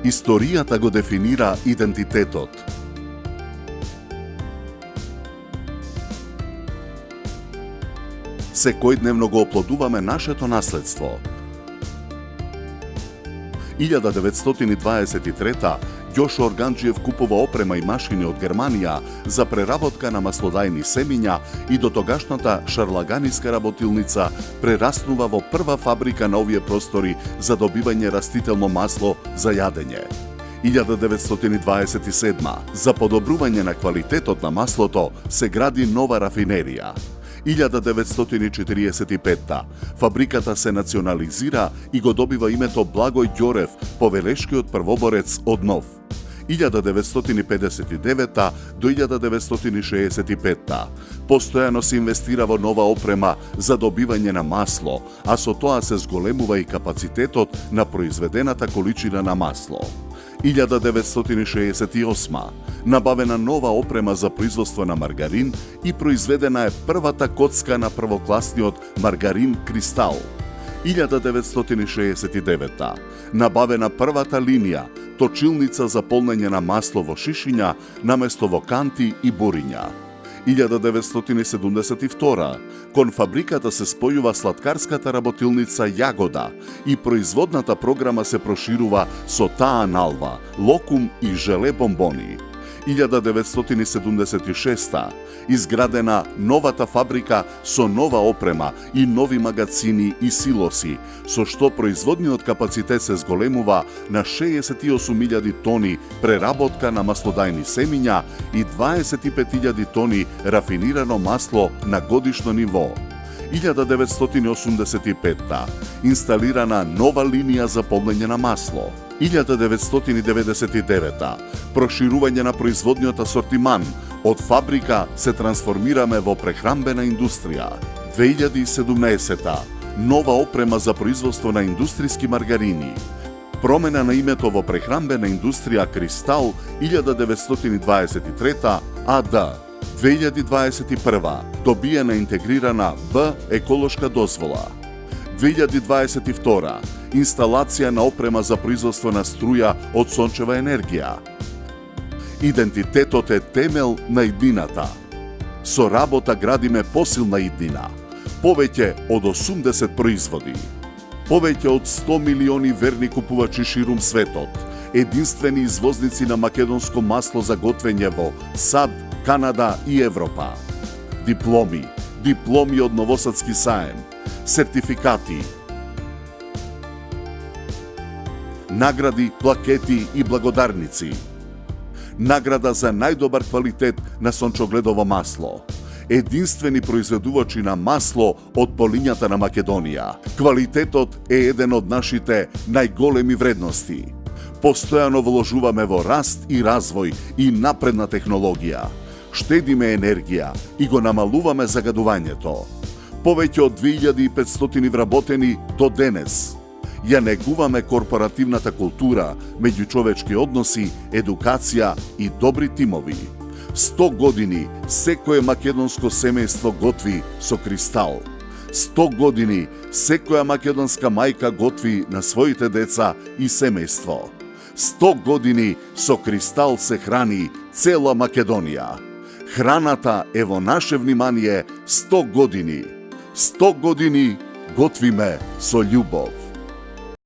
Историјата го дефинира идентитетот. Секојдневно го оплодуваме нашето наследство. 1923 Ѓошо Органџиев купува опрема и машини од Германија за преработка на маслодајни семиња и до тогашната шарлаганиска работилница прераснува во прва фабрика на овие простори за добивање растително масло за јадење. 1927 за подобрување на квалитетот на маслото се гради нова рафинерија. 1945 фабриката се национализира и го добива името Благој Ѓорев, повелешкиот првоборец од НОВ. 1959 до 1965 постојано се инвестира во нова опрема за добивање на масло, а со тоа се зголемува и капацитетот на произведената количина на масло. 1968 набавена нова опрема за производство на маргарин и произведена е првата коцка на првокласниот маргарин Кристал. 1969 набавена првата линија точилница за полнење на масло во шишиња наместо во канти и буриња. 1972 кон фабриката се спојува сладкарската работилница Јагода и производната програма се проширува со таа налва, локум и желе бомбони. 1976 изградена новата фабрика со нова опрема и нови магацини и силоси, со што производниот капацитет се зголемува на 68.000 тони преработка на маслодајни семиња и 25.000 тони рафинирано масло на годишно ниво. 1985 инсталирана нова линија за полнење на масло. 1999 проширување на производниот асортиман, од фабрика се трансформираме во прехранбена индустрија. 2017 нова опрема за производство на индустријски маргарини. Промена на името во прехранбена индустрија Кристал 1923 АД. 2021 добиена интегрирана Б еколошка дозвола. 2022 инсталација на опрема за производство на струја од сончева енергија. Идентитетот е темел на иднината. Со работа градиме посилна иднина. Повеќе од 80 производи. Повеќе од 100 милиони верни купувачи ширум светот. Единствени извозници на македонско масло за готвење во САД, Канада и Европа. Дипломи од Новосадски саем, сертификати, награди, плакети и благодарници. Награда за најдобар квалитет на сончогледово масло. Единствени произведувачи на масло од полињата на Македонија. Квалитетот е еден од нашите најголеми вредности. Постојано вложуваме во раст и развој и напредна технологија. Штедиме енергија и го намалуваме загадувањето. Повеќе од 2500 вработени до денес. Ја негуваме корпоративната култура, меѓучовечки односи, едукација и добри тимови. 100 години секое македонско семејство готви со Кристал. 100 години секоја македонска мајка готви на своите деца и семејство. 100 години со Кристал се храни цела Македонија. Храната е во наше внимание 100 години. 100 години готвиме со љубов.